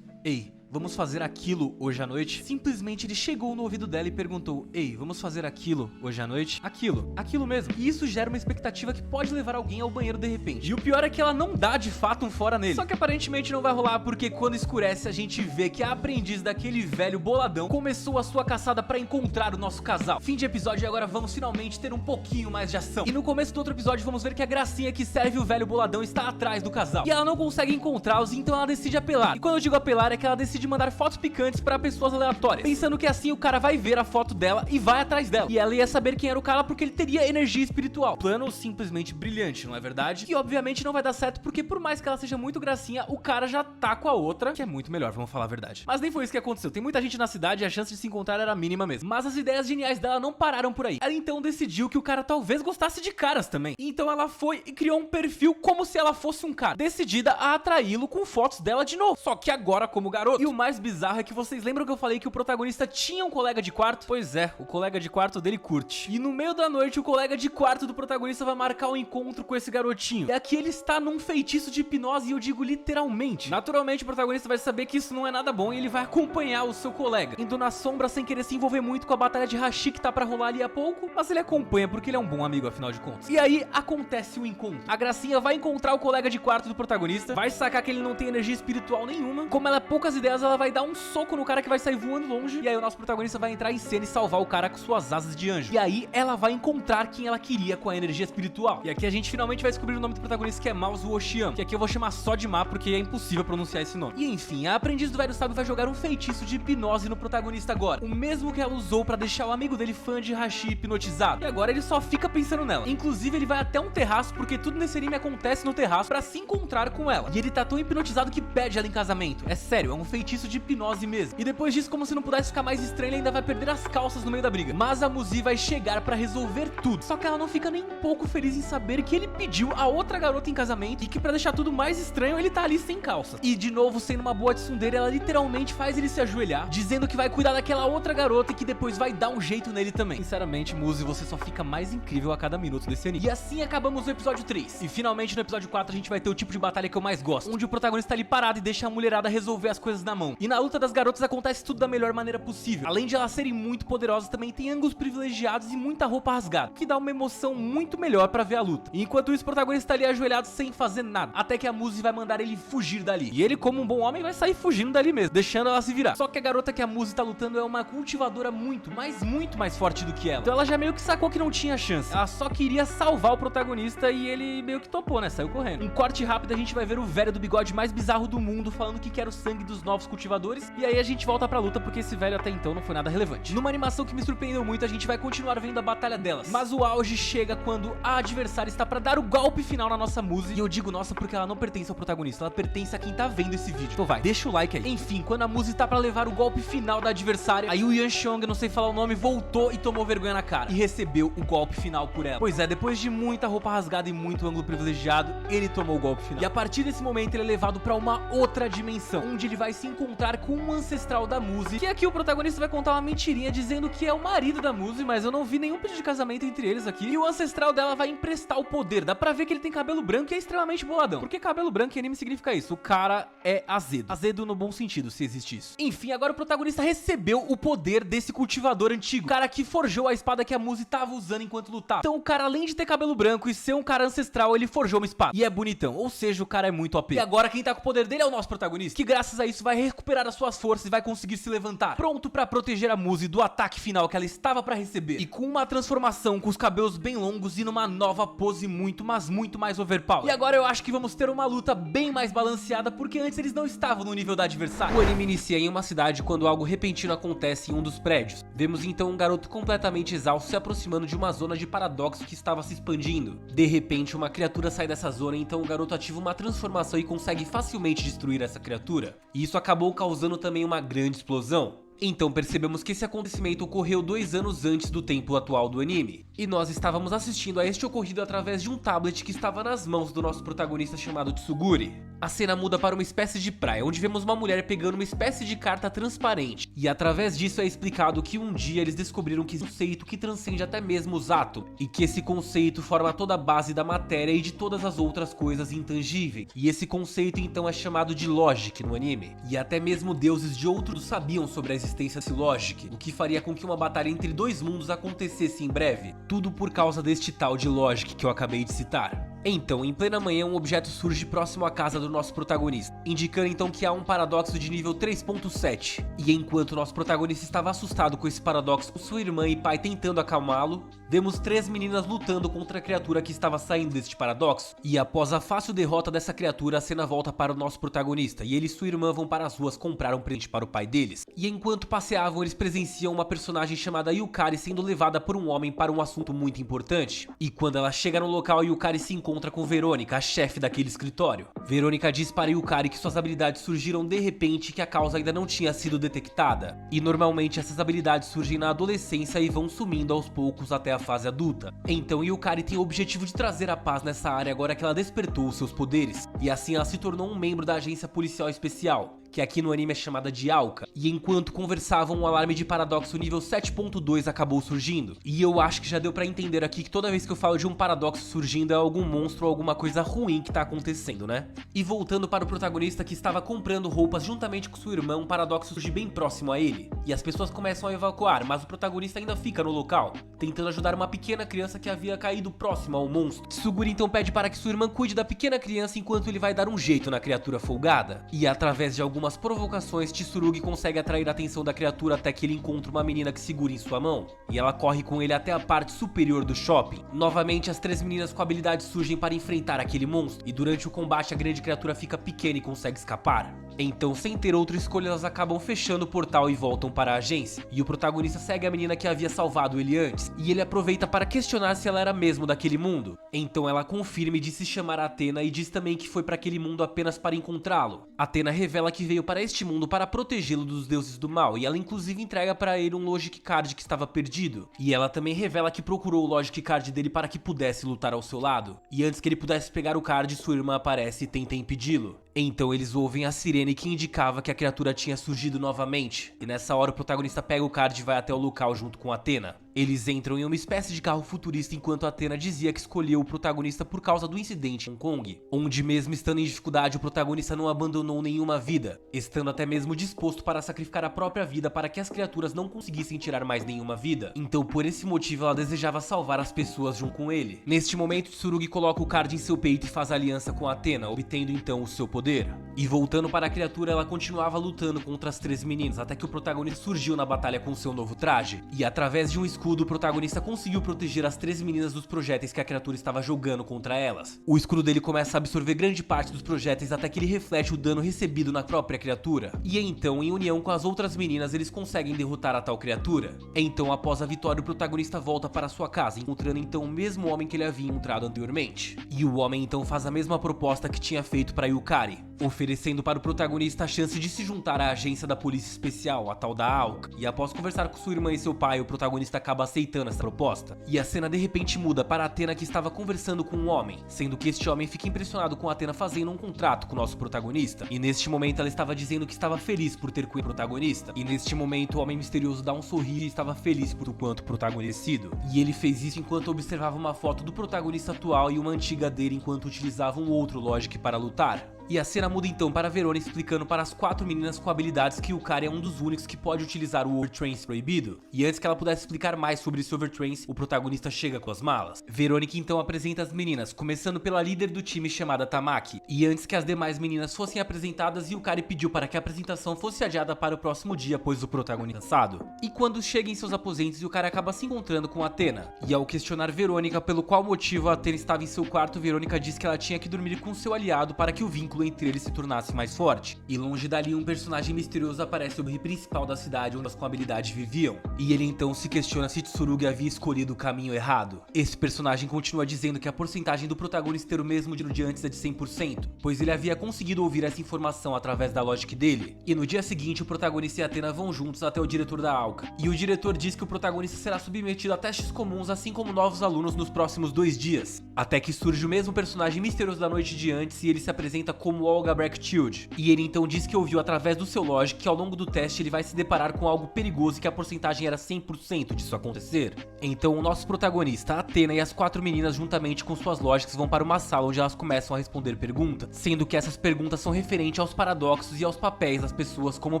ei, vamos fazer aquilo hoje à noite? Simplesmente ele chegou no ouvido dela e perguntou: ei, vamos fazer aquilo hoje à noite? Aquilo mesmo. E isso gera uma expectativa que pode levar alguém ao banheiro de repente. E o pior é que ela não dá de fato um fora nele. Só que aparentemente não vai rolar, porque quando escurece a gente vê que a aprendiz daquele velho boladão começou a sua caçada pra encontrar o nosso casal. Fim de episódio e agora vamos finalmente ter um pouquinho mais de ação. E no começo do outro episódio vamos ver que a gracinha que serve o velho boladão está atrás do casal. E ela não consegue encontrá-los, então ela decide apelar. E quando eu digo apelar é que ela decide mandar fotos picantes pra pessoas aleatórias, pensando que assim o cara vai ver a foto dela e vai atrás dela. E ela ia saber quem era o cara porque ele teria energia espiritual. Plano simplesmente brilhante, não é verdade? E obviamente não vai dar certo, porque por mais que ela seja muito gracinha, o cara já tá com a outra, que é muito melhor, vamos falar a verdade. Mas nem foi isso que aconteceu. Tem muita gente na cidade e a chance de se encontrar era mínima mesmo. Mas as ideias geniais dela não pararam por aí. Ela então decidiu que o cara talvez gostasse de caras também. Então ela foi e criou um perfil como se ela fosse um cara, decidida a atraí-lo com fotos dela de novo, só que agora como garoto. E o mais bizarro é que vocês lembram que eu falei que o protagonista tinha um colega de quarto? Pois é, o colega de quarto dele curte. E no meio da noite, o colega de quarto do protagonista vai marcar um encontro com esse garotinho. E aqui ele está num feitiço de hipnose, e eu digo literalmente. Naturalmente, o protagonista vai saber que isso não é nada bom e ele vai acompanhar o seu colega, indo na sombra sem querer se envolver muito com a batalha de Hashi que tá pra rolar ali a pouco, mas ele acompanha porque ele é um bom amigo, afinal de contas. E aí, acontece o encontro. A gracinha vai encontrar o colega de quarto do protagonista, vai sacar que ele não tem energia espiritual nenhuma. Como ela é poucas ideias, ela vai dar um soco no cara que vai sair voando longe. E aí o nosso protagonista vai entrar em cena e salvar o cara com suas asas de anjo. E aí ela vai encontrar quem ela queria com a energia espiritual. E aqui a gente finalmente vai descobrir o nome do protagonista, que é Mausu Oshiyama, que aqui eu vou chamar só de Ma, porque é impossível pronunciar esse nome. E enfim, a aprendiz do velho sábio vai jogar um feitiço de hipnose no protagonista agora, o mesmo que ela usou pra deixar o amigo dele fã de Hashi hipnotizado. E agora ele só fica pensando nela. Inclusive ele vai até um terraço, porque tudo nesse anime acontece no terraço, pra se encontrar com ela. E ele tá tão hipnotizado que pede ela em casamento. É sério, é um feitiço de hipnose mesmo. E depois disso, como se não pudesse ficar mais estranho, ele ainda vai perder as calças no meio da briga. Mas a Muse vai chegar pra resolver tudo. Só que ela não fica nem um pouco feliz em saber que ele pediu a outra garota em casamento, e que pra deixar tudo mais estranho, ele tá ali sem calças. E de novo, sendo uma boa tsundere, ela literalmente faz ele se ajoelhar, dizendo que vai cuidar daquela outra garota e que depois vai dar um jeito nele também. Sinceramente, Muse, você só fica mais incrível a cada minuto desse anime. E assim acabamos o episódio 3. E finalmente no episódio 4 a gente vai ter o tipo de batalha que eu mais gosto, onde o protagonista tá ali parado e deixa a mulherada resolver as coisas na mão. E na luta das garotas acontece tudo da melhor maneira possível. Além de elas serem muito poderosas, também tem ângulos privilegiados e muita roupa rasgada, que dá uma emoção muito melhor pra ver a luta. E enquanto isso, o protagonista tá ali ajoelhado sem fazer nada, até que a Muse vai mandar ele fugir dali. E ele, como um bom homem, vai sair fugindo dali mesmo, deixando ela se virar. Só que a garota que a Muse tá lutando é uma cultivadora muito mais forte do que ela. Então ela já meio que sacou que não tinha chance. Ela só queria salvar o protagonista e ele meio que topou, né? Saiu correndo. Um corte rápido, a gente vai ver o velho do bigode mais bizarro do mundo falando que quer o sangue dos novos cultivadores. E aí a gente volta pra luta, porque esse velho até então não foi nada relevante. Numa animação que me surpreendeu muito, a gente vai continuar vendo a batalha delas. Mas o auge chega quando a adversária está pra dar o golpe final na nossa Muse. E eu digo nossa porque ela não pertence ao protagonista, ela pertence a quem tá vendo esse vídeo. Então vai, deixa o like aí. Enfim, quando a Muse tá pra levar o golpe final da adversária, aí o Yanxiong, não sei falar o nome, voltou e tomou vergonha na cara. E recebeu o golpe final por ela. Pois é, depois de muita roupa rasgada e muito ângulo privilegiado, ele tomou o golpe final. E a partir desse momento ele é levado pra uma outra dimensão, onde ele vai se encontrar com um ancestral da Muse, que aqui o protagonista vai contar uma mentirinha dizendo que é o marido da Muse, mas eu não vi nenhum pedido de casamento entre eles aqui. E o ancestral dela vai emprestar o poder. Dá pra ver que ele tem cabelo branco e é extremamente boladão. Porque cabelo branco em anime significa isso. O cara é azedo. Azedo no bom sentido, se existe isso. Enfim, agora o protagonista recebeu o poder desse cultivador antigo. O cara que forjou a espada que a Muse tava usando enquanto lutava. Então o cara, além de ter cabelo branco e ser um cara ancestral, ele forjou uma espada. E é bonitão. Ou seja, o cara é muito OP. E agora quem tá com o poder dele é o nosso protagonista, que graças a isso vai recuperar as suas forças e vai conseguir se levantar, pronto pra proteger a Muse do ataque final que ela estava pra receber. E com uma transformação, com os cabelos bem longos e numa nova pose muito, mas muito mais overpower. E agora eu acho que vamos ter uma luta bem mais balanceada, porque antes eles não estavam no nível da adversária. O anime inicia em uma cidade quando algo repentino acontece em um dos prédios. Vemos então um garoto completamente exausto se aproximando de uma zona de paradoxo que estava se expandindo. De repente, uma criatura sai dessa zona, então o garoto ativa uma transformação e consegue facilmente destruir essa criatura. E isso acabou causando também uma grande explosão. Então percebemos que esse acontecimento ocorreu 2 anos antes do tempo atual do anime. E nós estávamos assistindo a este ocorrido através de um tablet que estava nas mãos do nosso protagonista chamado Tsuguri. A cena muda para uma espécie de praia, onde vemos uma mulher pegando uma espécie de carta transparente. E através disso é explicado que um dia eles descobriram que existe um conceito que transcende até mesmo os átomos. E que esse conceito forma toda a base da matéria e de todas as outras coisas intangíveis. E esse conceito então é chamado de Logic no anime. E até mesmo deuses de outros sabiam sobre a existência desse Logic, o que faria com que uma batalha entre 2 mundos acontecesse em breve. Tudo por causa deste tal de Logic que eu acabei de citar. Então, em plena manhã, um objeto surge próximo à casa do nosso protagonista, indicando então que há um paradoxo de nível 3.7. E enquanto nosso protagonista estava assustado com esse paradoxo, com sua irmã e pai tentando acalmá-lo, vemos 3 meninas lutando contra a criatura que estava saindo deste paradoxo. E após a fácil derrota dessa criatura, a cena volta para o nosso protagonista, e ele e sua irmã vão para as ruas comprar um presente para o pai deles. E enquanto passeavam, eles presenciam uma personagem chamada Yukari sendo levada por um homem para um assunto muito importante. E quando ela chega no local, Yukari se encontra com Verônica, a chefe daquele escritório. Verônica diz para Yukari que suas habilidades surgiram de repente e que a causa ainda não tinha sido detectada. E normalmente essas habilidades surgem na adolescência e vão sumindo aos poucos até a fase adulta. Então Yukari tem o objetivo de trazer a paz nessa área agora que ela despertou os seus poderes. E assim ela se tornou um membro da agência policial especial, que aqui no anime é chamada de Alka. E enquanto conversavam, um alarme de paradoxo nível 7.2 acabou surgindo. E eu acho que já deu pra entender aqui que toda vez que eu falo de um paradoxo surgindo é algum monstro ou alguma coisa ruim que tá acontecendo, né? E voltando para o protagonista que estava comprando roupas juntamente com sua irmã, um paradoxo surge bem próximo a ele. E as pessoas começam a evacuar, mas o protagonista ainda fica no local, tentando ajudar uma pequena criança que havia caído próximo ao monstro. Tsuguri então pede para que sua irmã cuide da pequena criança enquanto ele vai dar um jeito na criatura folgada. E através de algumas provocações, Tsurugi consegue atrair a atenção da criatura até que ele encontra uma menina que segura em sua mão. E ela corre com ele até a parte superior do shopping. Novamente, as 3 meninas com habilidades surgem para enfrentar aquele monstro. E durante o combate, a grande criatura fica pequena e consegue escapar. Então, sem ter outra escolha, elas acabam fechando o portal e voltam para a agência. E o protagonista segue a menina que havia salvado ele antes. E ele aproveita para questionar se ela era mesmo daquele mundo. Então ela confirma e diz se chamar Athena e diz também que foi para aquele mundo apenas para encontrá-lo. Athena revela que veio para este mundo para protegê-lo dos deuses do mal. E ela inclusive entrega para ele um Logic Card que estava perdido. E ela também revela que procurou o Logic Card dele para que pudesse lutar ao seu lado. E antes que ele pudesse pegar o card, sua irmã aparece e tenta impedi-lo. Então eles ouvem a sirene que indicava que a criatura tinha surgido novamente. E nessa hora o protagonista pega o card e vai até o local junto com Athena. Eles entram em uma espécie de carro futurista enquanto Athena dizia que escolheu o protagonista por causa do incidente em Hong Kong, onde mesmo estando em dificuldade o protagonista não abandonou nenhuma vida, estando até mesmo disposto para sacrificar a própria vida para que as criaturas não conseguissem tirar mais nenhuma vida. Então por esse motivo ela desejava salvar as pessoas junto com ele. Neste momento Tsurugi coloca o card em seu peito e faz aliança com Athena, obtendo então o seu poder. E voltando para a criatura, ela continuava lutando contra as 3 meninas até que o protagonista surgiu na batalha com seu novo traje. E através de um escudo o protagonista conseguiu proteger as 3 meninas dos projéteis que a criatura estava jogando contra elas. O escudo dele começa a absorver grande parte dos projéteis até que ele reflete o dano recebido na própria criatura. E então, em união com as outras meninas, eles conseguem derrotar a tal criatura. Então, após a vitória, o protagonista volta para sua casa, encontrando então o mesmo homem que ele havia encontrado anteriormente. E o homem então faz a mesma proposta que tinha feito para Yukari, oferecendo para o protagonista a chance de se juntar à agência da polícia especial, a tal da Alka. E após conversar com sua irmã e seu pai, o protagonista acaba acaba aceitando essa proposta. E a cena de repente muda para Athena, que estava conversando com um homem, sendo que este homem fica impressionado com Athena fazendo um contrato com o nosso protagonista. E neste momento ela estava dizendo que estava feliz por ter com o protagonista. E neste momento o homem misterioso dá um sorriso e estava feliz por quanto protagonecido. E ele fez isso enquanto observava uma foto do protagonista atual e uma antiga dele enquanto utilizava um outro Logic para lutar. E a cena muda então para Verônica explicando para as 4 meninas com habilidades que o cara é um dos únicos que pode utilizar o Overtrance proibido. E antes que ela pudesse explicar mais sobre esse Overtrance, o protagonista chega com as malas. Verônica então apresenta as meninas, começando pela líder do time chamada Tamaki. E antes que as demais meninas fossem apresentadas, Yukari pediu para que a apresentação fosse adiada para o próximo dia, pois o protagonista cansado. E quando chega em seus aposentos, Yukari acaba se encontrando com Athena. E ao questionar Verônica pelo qual motivo a Athena estava em seu quarto, Verônica diz que ela tinha que dormir com seu aliado para que o vínculo entre eles se tornasse mais forte. E longe dali, um personagem misterioso aparece sobre o rio principal da cidade onde as com habilidade viviam. E ele então se questiona se Tsurugi havia escolhido o caminho errado. Esse personagem continua dizendo que a porcentagem do protagonista ter o mesmo de antes é de 100%, pois ele havia conseguido ouvir essa informação através da Logic dele. E no dia seguinte, o protagonista e Athena vão juntos até o diretor da Alka. E o diretor diz que o protagonista será submetido a testes comuns, assim como novos alunos nos próximos 2 dias. Até que surge o mesmo personagem misterioso da noite de antes e ele se apresenta como Olga Brackchild. E ele então diz que ouviu através do seu Logic que ao longo do teste ele vai se deparar com algo perigoso e que a porcentagem era 100% disso acontecer. Então o nosso protagonista, Athena, e as 4 meninas juntamente com suas Logics vão para uma sala onde elas começam a responder perguntas, sendo que essas perguntas são referentes aos paradoxos e aos papéis das pessoas como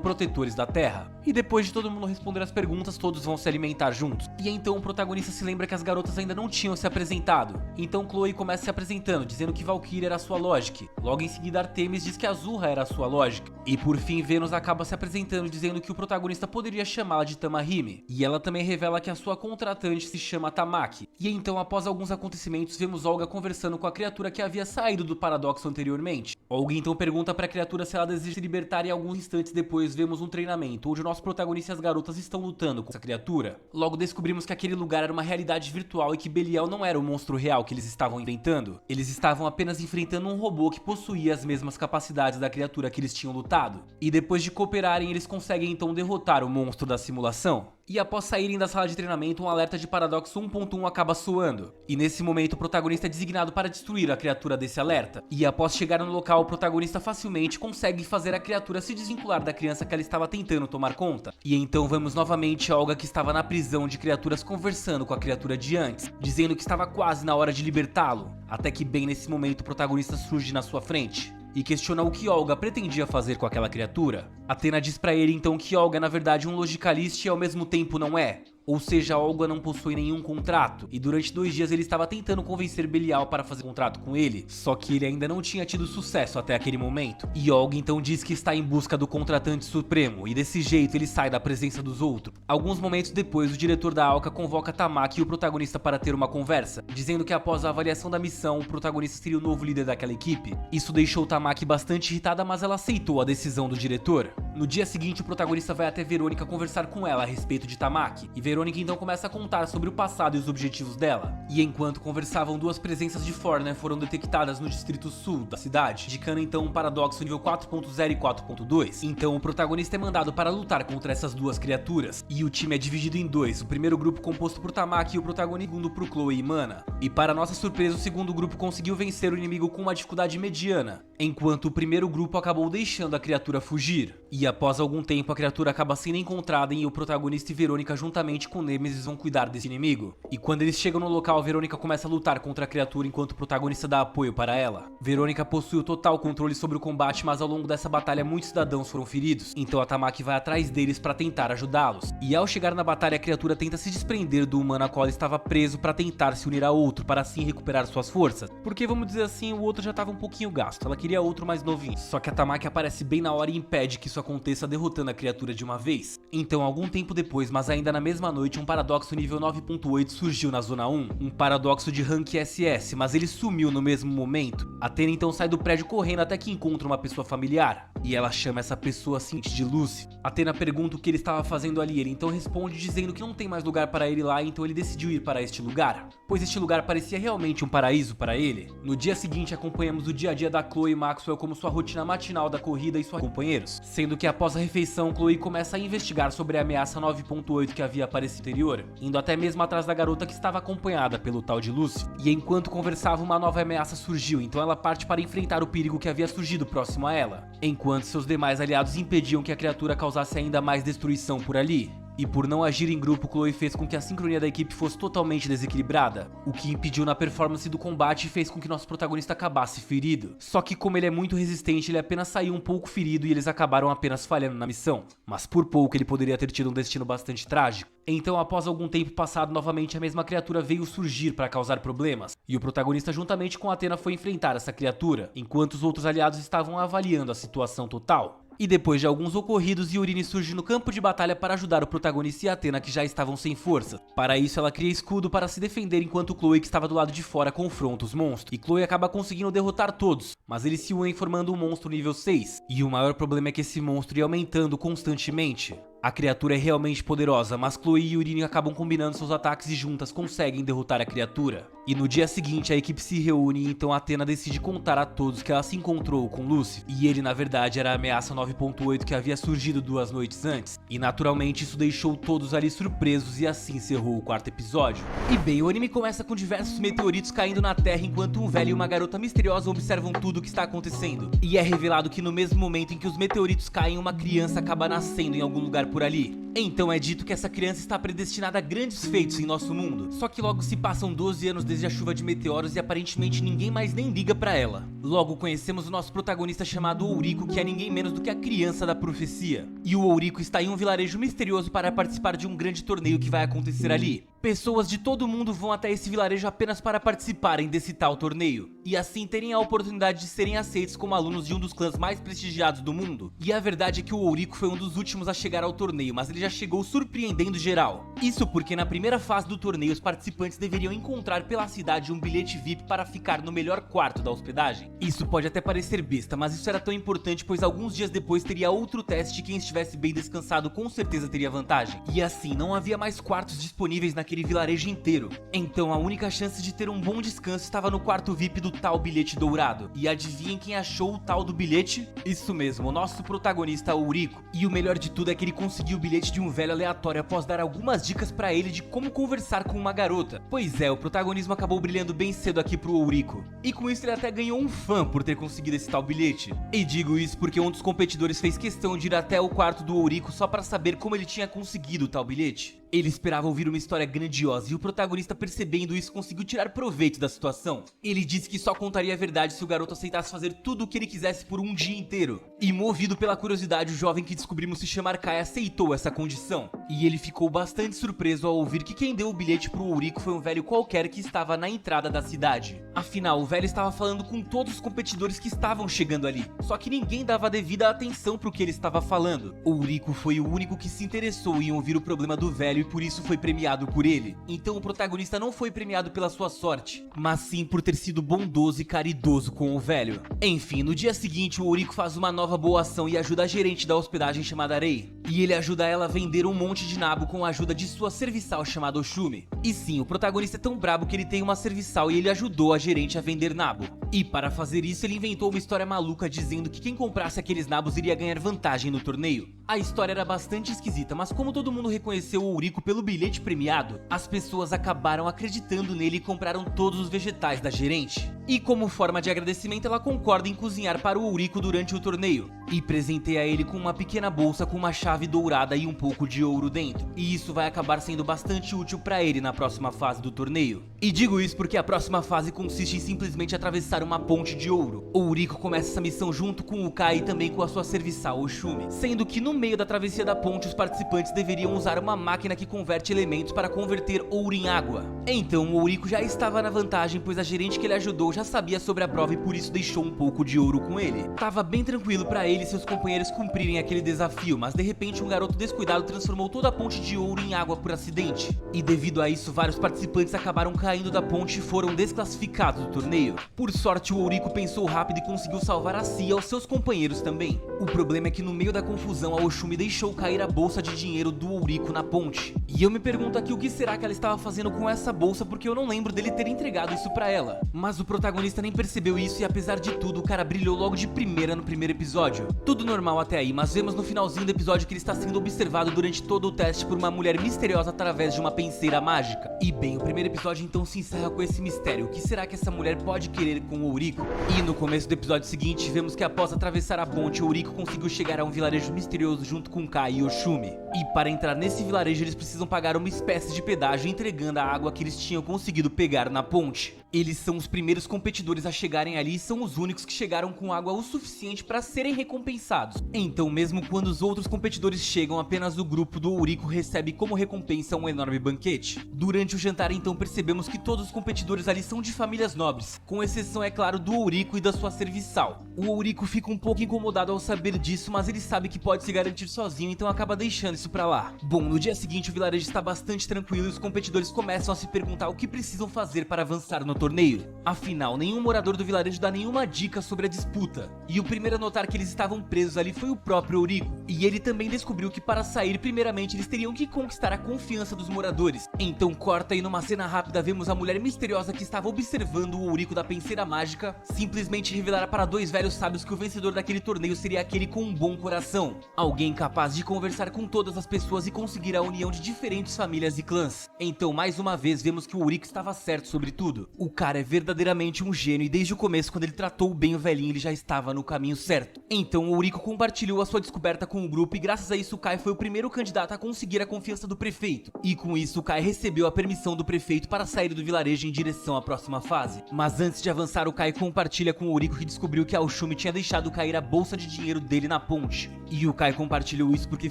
protetores da Terra. E depois de todo mundo responder as perguntas, todos vão se alimentar juntos. E então o protagonista se lembra que as garotas ainda não tinham se apresentado. Então Chloe começa se apresentando, dizendo que Valkyrie era sua Logic. Logo em seguida Artemis diz que Azurra era sua Logic. E por fim Vênus acaba se apresentando dizendo que o protagonista poderia chamá-la de Tamahime. E ela também revela que a sua contratante se chama Tamaki. E então após alguns acontecimentos vemos Olga conversando com a criatura que havia saído do paradoxo anteriormente. Olga então pergunta para a criatura se ela deseja se libertar e alguns instantes depois vemos um treinamento onde o nosso protagonista e as garotas estão lutando com essa criatura. Logo descobrimos que aquele lugar era uma realidade virtual e que Belial não era o monstro real que eles estavam inventando. Eles estavam apenas enfrentando um robô que possuía as mesmas capacidades da criatura que eles tinham lutado. E depois de cooperarem, eles conseguem então derrotar o monstro da simulação. E após saírem da sala de treinamento, um alerta de paradoxo 1.1 acaba soando. E nesse momento o protagonista é designado para destruir a criatura desse alerta. E após chegar no local, o protagonista facilmente consegue fazer a criatura se desvincular da criança que ela estava tentando tomar conta. E então vemos novamente a Olga, que estava na prisão de criaturas, conversando com a criatura de antes, dizendo que estava quase na hora de libertá-lo. Até que bem nesse momento o protagonista surge na sua frente e questiona o que Olga pretendia fazer com aquela criatura. Athena diz pra ele então que Olga é na verdade um Logicalist e ao mesmo tempo não é. Ou seja, Olga não possui nenhum contrato, e durante 2 dias ele estava tentando convencer Belial para fazer contrato com ele, só que ele ainda não tinha tido sucesso até aquele momento. E Olga então diz que está em busca do contratante supremo, e desse jeito ele sai da presença dos outros. Alguns momentos depois, o diretor da Alka convoca Tamaki e o protagonista para ter uma conversa, dizendo que após a avaliação da missão, o protagonista seria o novo líder daquela equipe. Isso deixou Tamaki bastante irritada, mas ela aceitou a decisão do diretor. No dia seguinte, o protagonista vai até Verônica conversar com ela a respeito de Tamaki, e Verônica então começa a contar sobre o passado e os objetivos dela. E enquanto conversavam, 2 presenças de Forner foram detectadas no distrito sul da cidade, indicando então um paradoxo nível 4.0 e 4.2. Então o protagonista é mandado para lutar contra essas 2 criaturas, e o time é dividido em 2, o primeiro grupo composto por Tamaki e o protagonista, segundo por Chloe e Mana. E para nossa surpresa, o segundo grupo conseguiu vencer o inimigo com uma dificuldade mediana, enquanto o primeiro grupo acabou deixando a criatura fugir. E após algum tempo, a criatura acaba sendo encontrada e o protagonista e Verônica juntamente com Nemesis vão cuidar desse inimigo. E quando eles chegam no local, Verônica começa a lutar contra a criatura enquanto o protagonista dá apoio para ela. Verônica possui o total controle sobre o combate, mas ao longo dessa batalha muitos cidadãos foram feridos, então a Tamaki vai atrás deles para tentar ajudá-los. E ao chegar na batalha, a criatura tenta se desprender do humano a qual ele estava preso para tentar se unir a outro, para assim recuperar suas forças. Porque vamos dizer assim, o outro já estava um pouquinho gasto, ela queria outro mais novinho. Só que a Tamaki aparece bem na hora e impede que isso aconteça, derrotando a criatura de uma vez. Então algum tempo depois, mas ainda na mesma noite, um paradoxo nível 9.8 surgiu na Zona 1, um paradoxo de rank SS, mas ele sumiu no mesmo momento. Athena então sai do prédio correndo até que encontra uma pessoa familiar, e ela chama essa pessoa assim de Lucy. Athena pergunta o que ele estava fazendo ali, ele então responde dizendo que não tem mais lugar para ele lá, então ele decidiu ir para este lugar, pois este lugar parecia realmente um paraíso para ele. No dia seguinte acompanhamos o dia a dia da Chloe e Maxwell como sua rotina matinal da corrida e seus companheiros, sendo que após a refeição Chloe começa a investigar investigar sobre a ameaça 9.8 que havia aparecido anterior, indo até mesmo atrás da garota que estava acompanhada pelo tal de Lucy. E enquanto conversava, uma nova ameaça surgiu, então ela parte para enfrentar o perigo que havia surgido próximo a ela, enquanto seus demais aliados impediam que a criatura causasse ainda mais destruição por ali. E por não agir em grupo, Chloe fez com que a sincronia da equipe fosse totalmente desequilibrada, o que impediu na performance do combate e fez com que nosso protagonista acabasse ferido. Só que como ele é muito resistente, ele apenas saiu um pouco ferido e eles acabaram apenas falhando na missão. Mas por pouco ele poderia ter tido um destino bastante trágico. Então, após algum tempo passado, novamente a mesma criatura veio surgir para causar problemas, e o protagonista juntamente com Athena foi enfrentar essa criatura, enquanto os outros aliados estavam avaliando a situação total. E depois de alguns ocorridos, Yurine surge no campo de batalha para ajudar o protagonista e Athena, que já estavam sem força. Para isso, ela cria escudo para se defender, enquanto Chloe, que estava do lado de fora, confronta os monstros. E Chloe acaba conseguindo derrotar todos, mas eles se unem formando um monstro nível 6. E o maior problema é que esse monstro ia aumentando constantemente. A criatura é realmente poderosa, mas Chloe e Yurine acabam combinando seus ataques e juntas conseguem derrotar a criatura. E no dia seguinte a equipe se reúne e então Athena decide contar a todos que ela se encontrou com Lucy. E ele na verdade era a ameaça 9.8 que havia surgido 2 noites antes. E naturalmente isso deixou todos ali surpresos e assim encerrou o 4º episódio. E bem, o anime começa com diversos meteoritos caindo na Terra enquanto um velho e uma garota misteriosa observam tudo o que está acontecendo. E é revelado que no mesmo momento em que os meteoritos caem, uma criança acaba nascendo em algum lugar por ali. Então é dito que essa criança está predestinada a grandes feitos em nosso mundo. Só que logo se passam 12 anos desde a chuva de meteoros e aparentemente ninguém mais nem liga pra ela. Logo conhecemos o nosso protagonista chamado Ouriko, que é ninguém menos do que a criança da profecia. E o Ouriko está em um vilarejo misterioso para participar de um grande torneio que vai acontecer ali. Pessoas de todo mundo vão até esse vilarejo apenas para participarem desse tal torneio, e assim terem a oportunidade de serem aceitos como alunos de um dos clãs mais prestigiados do mundo. E a verdade é que o Ouriko foi um dos últimos a chegar ao torneio, mas ele já chegou surpreendendo geral. Isso porque na primeira fase do torneio os participantes deveriam encontrar pela cidade um bilhete VIP para ficar no melhor quarto da hospedagem. Isso pode até parecer besta, mas isso era tão importante pois alguns dias depois teria outro teste e quem estivesse bem descansado com certeza teria vantagem. E assim, não havia mais quartos disponíveis naquele vilarejo inteiro. Então a única chance de ter um bom descanso estava no quarto VIP do tal bilhete dourado. E adivinhem quem achou o tal do bilhete? Isso mesmo, o nosso protagonista Ouriko. E o melhor de tudo é que ele conseguiu o bilhete de um velho aleatório após dar algumas dicas pra ele de como conversar com uma garota. Pois é, o protagonismo acabou brilhando bem cedo aqui pro Ouriko. E com isso ele até ganhou um fã por ter conseguido esse tal bilhete. E digo isso porque um dos competidores fez questão de ir até o quarto do Ouriko só pra saber como ele tinha conseguido o tal bilhete. Ele esperava ouvir uma história grandiosa e o protagonista, percebendo isso, conseguiu tirar proveito da situação. Ele disse que só contaria a verdade se o garoto aceitasse fazer tudo o que ele quisesse por um dia inteiro. E movido pela curiosidade, o jovem que descobrimos se chamar Kai aceitou essa condição. E ele ficou bastante surpreso ao ouvir que quem deu o bilhete pro Ouriko foi um velho qualquer que estava na entrada da cidade. Afinal, o velho estava falando com todos os competidores que estavam chegando ali, só que ninguém dava a devida atenção pro que ele estava falando. O Ouriko foi o único que se interessou em ouvir o problema do velho e por isso foi premiado por ele. Então o protagonista não foi premiado pela sua sorte, mas sim por ter sido bondoso e caridoso com o velho. Enfim, no dia seguinte o Ouriko faz uma nova boa ação e ajuda a gerente da hospedagem chamada Rei. E ele ajuda ela a vender um monte de nabo com a ajuda de sua serviçal chamada Oshumi. E sim, o protagonista é tão brabo que ele tem uma serviçal e ele ajudou a gerente a vender nabo. E para fazer isso ele inventou uma história maluca dizendo que quem comprasse aqueles nabos iria ganhar vantagem no torneio. A história era bastante esquisita, mas como todo mundo reconheceu o Ouriko pelo bilhete premiado, as pessoas acabaram acreditando nele e compraram todos os vegetais da gerente. E como forma de agradecimento ela concorda em cozinhar para o Ouriko durante o torneio, e presenteia ele com uma pequena bolsa com uma chave dourada e um pouco de ouro dentro. E isso vai acabar sendo bastante útil para ele na próxima fase do torneio. E digo isso porque a próxima fase consiste em simplesmente atravessar uma ponte de ouro. O Ouriko começa essa missão junto com o Kai e também com a sua serviçal Oshumi, sendo que no meio da travessia da ponte os participantes deveriam usar uma máquina que converte elementos para converter ouro em água. Então o Ouriko já estava na vantagem, pois a gerente que ele ajudou já sabia sobre a prova e por isso deixou um pouco de ouro com ele. Tava bem tranquilo para ele e seus companheiros cumprirem aquele desafio, mas de repente um garoto descuidado transformou toda a ponte de ouro em água por acidente. E devido a isso vários participantes acabaram caindo da ponte e foram desclassificados do torneio. Por sorte sorte, o Ouriko pensou rápido e conseguiu salvar a si e aos seus companheiros também. O problema é que no meio da confusão, a Oshumi deixou cair a bolsa de dinheiro do Ouriko na ponte. E eu me pergunto aqui o que será que ela estava fazendo com essa bolsa, porque eu não lembro dele ter entregado isso pra ela. Mas o protagonista nem percebeu isso e apesar de tudo, o cara brilhou logo de primeira no primeiro episódio. Tudo normal até aí, mas vemos no finalzinho do episódio que ele está sendo observado durante todo o teste por uma mulher misteriosa através de uma penseira mágica. E bem, o primeiro episódio então se encerra com esse mistério. O que será que essa mulher pode querer com o Ouriko? E no começo do episódio seguinte, vemos que após atravessar a ponte, o Ouriko conseguiu chegar a um vilarejo misterioso junto com Kai e Oshumi. E para entrar nesse vilarejo, eles precisam pagar uma espécie de pedágio entregando a água que eles tinham conseguido pegar na ponte. Eles são os primeiros competidores a chegarem ali e são os únicos que chegaram com água o suficiente para serem recompensados. Então, mesmo quando os outros competidores chegam, apenas o grupo do Ouriko recebe como recompensa um enorme banquete. Durante o jantar, então, percebemos que todos os competidores ali são de famílias nobres, com exceção, é claro, do Ouriko e da sua serviçal. O Ouriko fica um pouco incomodado ao saber disso, mas ele sabe que pode se garantir sozinho, então acaba deixando isso pra lá. Bom, no dia seguinte o vilarejo está bastante tranquilo e os competidores começam a se perguntar o que precisam fazer para avançar no torneio. Afinal, nenhum morador do vilarejo dá nenhuma dica sobre a disputa. E o primeiro a notar que eles estavam presos ali foi o próprio Ouriko. E ele também descobriu que para sair, primeiramente eles teriam que conquistar a confiança dos moradores. Então corta e numa cena rápida vemos a mulher misteriosa que estava observando o Ouriko da penseira mágica simplesmente revelar para dois velhos sábios que o vencedor daquele torneio seria aquele com um bom coração. Alguém capaz de conversar com todas as pessoas e conseguir a união de diferentes famílias e clãs. Então mais uma vez vemos que o Ouriko estava certo sobre tudo. O cara é verdadeiramente um gênio e desde o começo, quando ele tratou bem o velhinho, ele já estava no caminho certo. Então o Ouriko compartilhou a sua descoberta com o grupo e graças a isso o Kai foi o primeiro candidato a conseguir a confiança do prefeito. E com isso o Kai recebeu a permissão do prefeito para sair do vilarejo em direção à próxima fase. Mas antes de avançar, o Kai compartilha com o Ouriko que descobriu que a Oshumi tinha deixado cair a bolsa de dinheiro dele na ponte. E o Kai compartilhou isso porque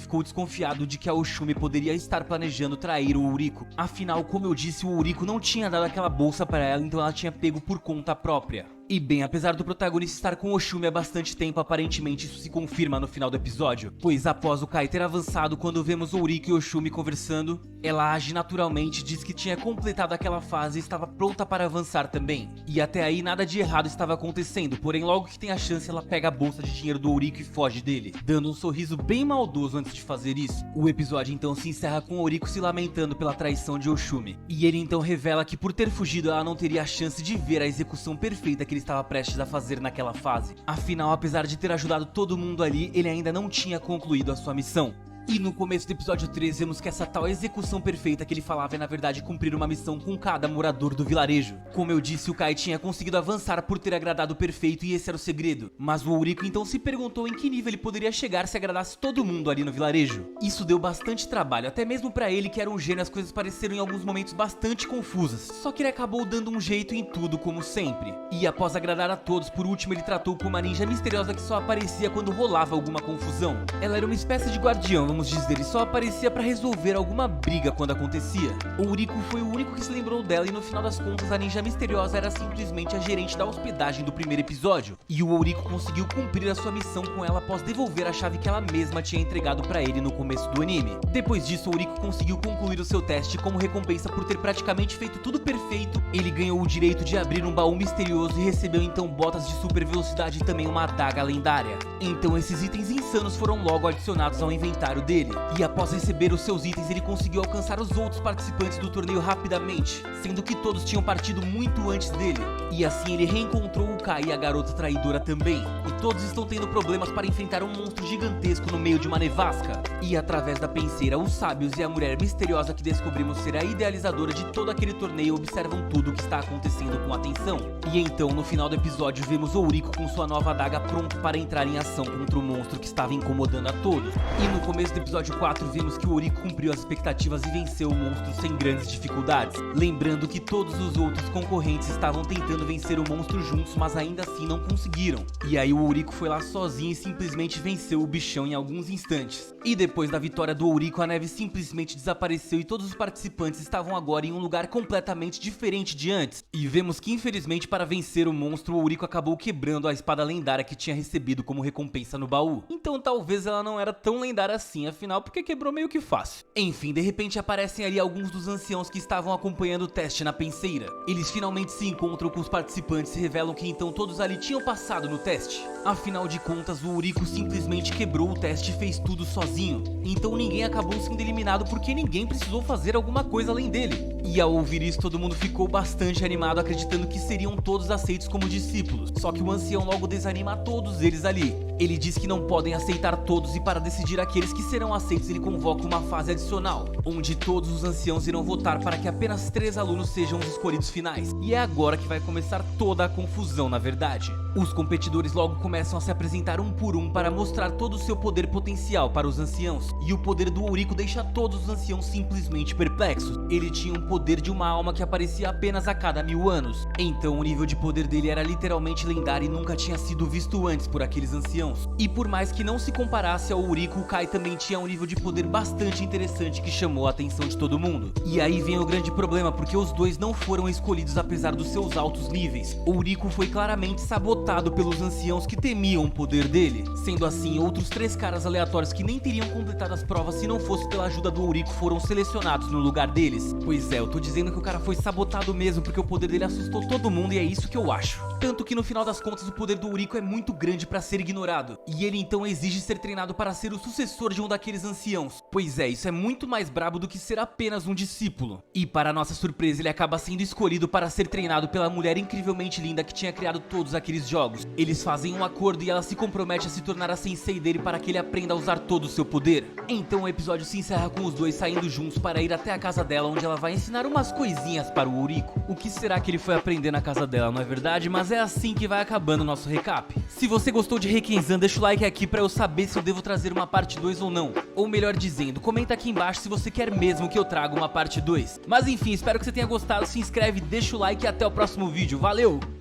ficou desconfiado de que a Oshumi poderia estar planejando trair o Ouriko. Afinal, como eu disse, o Ouriko não tinha dado aquela bolsa para ela, então ela tinha pego por conta própria. E bem, apesar do protagonista estar com Oshumi há bastante tempo, aparentemente isso se confirma no final do episódio, pois após o Kai ter avançado, quando vemos Ouriko e Oshumi conversando, ela age naturalmente, diz que tinha completado aquela fase e estava pronta para avançar também. E até aí nada de errado estava acontecendo, porém logo que tem a chance ela pega a bolsa de dinheiro do Ouriko e foge dele, dando um sorriso bem maldoso antes de fazer isso. O episódio então se encerra com Ouriko se lamentando pela traição de Oshumi, e ele então revela que por ter fugido ela não teria a chance de ver a execução perfeita que ele estava prestes a fazer naquela fase. Afinal, apesar de ter ajudado todo mundo ali, ele ainda não tinha concluído a sua missão. E no começo do episódio 3 vemos que essa tal execução perfeita que ele falava é na verdade cumprir uma missão com cada morador do vilarejo. Como eu disse, o Kai tinha conseguido avançar por ter agradado o perfeito e esse era o segredo. Mas o Ouriko então se perguntou em que nível ele poderia chegar se agradasse todo mundo ali no vilarejo. Isso deu bastante trabalho, até mesmo pra ele que era um gênio, as coisas pareceram em alguns momentos bastante confusas. Só que ele acabou dando um jeito em tudo como sempre. E após agradar a todos, por último ele tratou com uma ninja misteriosa que só aparecia quando rolava alguma confusão. Ela era uma espécie de guardião, vamos dizer, e só aparecia pra resolver alguma briga quando acontecia. O Ouriko foi o único que se lembrou dela e no final das contas a ninja misteriosa era simplesmente a gerente da hospedagem do primeiro episódio. E o Ouriko conseguiu cumprir a sua missão com ela após devolver a chave que ela mesma tinha entregado pra ele no começo do anime. Depois disso, o Ouriko conseguiu concluir o seu teste como recompensa por ter praticamente feito tudo perfeito. Ele ganhou o direito de abrir um baú misterioso e recebeu então botas de super velocidade e também uma adaga lendária. Então esses itens insanos foram logo adicionados ao inventário dele. E após receber os seus itens, ele conseguiu alcançar os outros participantes do torneio rapidamente, sendo que todos tinham partido muito antes dele. E assim ele reencontrou o Kai e a garota traidora também. E todos estão tendo problemas para enfrentar um monstro gigantesco no meio de uma nevasca. E através da penseira, os sábios e a mulher misteriosa que descobrimos ser a idealizadora de todo aquele torneio observam tudo o que está acontecendo com atenção. E então, no final do episódio, vemos Ouriko com sua nova adaga pronto para entrar em ação contra o monstro que estava incomodando a todos. E no começo do episódio 4, vimos que o Ouriko cumpriu as expectativas e venceu o monstro sem grandes dificuldades. Lembrando que todos os outros concorrentes estavam tentando vencer o monstro juntos, mas ainda assim não conseguiram. E aí o Ouriko foi lá sozinho e simplesmente venceu o bichão em alguns instantes. E depois da vitória do Ouriko, a neve simplesmente desapareceu e todos os participantes estavam agora em um lugar completamente diferente de antes. E vemos que infelizmente para vencer o monstro, o Ouriko acabou quebrando a espada lendária que tinha recebido como recompensa no baú. Então talvez ela não era tão lendária assim. assim, afinal, porque quebrou meio que fácil. Enfim, de repente aparecem ali alguns dos anciãos que estavam acompanhando o teste na penseira. Eles finalmente se encontram com os participantes e revelam que então todos ali tinham passado no teste. Afinal de contas, o Eurico simplesmente quebrou o teste e fez tudo sozinho. Então ninguém acabou sendo eliminado porque ninguém precisou fazer alguma coisa além dele. E ao ouvir isso, todo mundo ficou bastante animado, acreditando que seriam todos aceitos como discípulos. Só que o ancião logo desanima a todos eles ali. Ele diz que não podem aceitar todos e para decidir aqueles que serão aceitos ele convoca uma fase adicional, onde todos os anciãos irão votar para que apenas 3 alunos sejam os escolhidos finais. E é agora que vai começar toda a confusão, na verdade. Os competidores logo começam a se apresentar um por um para mostrar todo o seu poder potencial para os anciãos. E o poder do Eurico deixa todos os anciãos simplesmente perplexos. Ele tinha um poder de uma alma que aparecia apenas a cada 1000 anos. Então o nível de poder dele era literalmente lendário e nunca tinha sido visto antes por aqueles anciãos. E por mais que não se comparasse ao Eurico, o Kai também tinha um nível de poder bastante interessante que chamou a atenção de todo mundo. E aí vem o grande problema, porque os dois não foram escolhidos apesar dos seus altos níveis. O Eurico foi claramente sabotado pelos anciãos que temiam o poder dele. Sendo assim, outros 3 caras aleatórios que nem teriam completado as provas se não fosse pela ajuda do Eurico foram selecionados no lugar deles. Pois é, eu tô dizendo que o cara foi sabotado mesmo, porque o poder dele assustou todo mundo e é isso que eu acho. Tanto que no final das contas o poder do Eurico é muito grande pra ser ignorado. E ele então exige ser treinado para ser o sucessor de um daqueles anciãos. Pois é, isso é muito mais brabo do que ser apenas um discípulo. E para nossa surpresa, ele acaba sendo escolhido para ser treinado pela mulher incrivelmente linda que tinha criado todos aqueles jogos. Eles fazem um acordo e ela se compromete a se tornar a sensei dele para que ele aprenda a usar todo o seu poder. Então o episódio se encerra com os dois saindo juntos para ir até a casa dela, onde ela vai ensinar umas coisinhas para o Eurico. O que será que ele foi aprender na casa dela, não é verdade? Mas é assim que vai acabando o nosso recap. Se você gostou de Reikenzan, deixa o like aqui pra eu saber se eu devo trazer uma parte 2 ou não. Ou melhor dizendo, comenta aqui embaixo se você quer mesmo que eu traga uma parte 2. Mas enfim, espero que você tenha gostado, se inscreve, deixa o like e até o próximo vídeo. Valeu!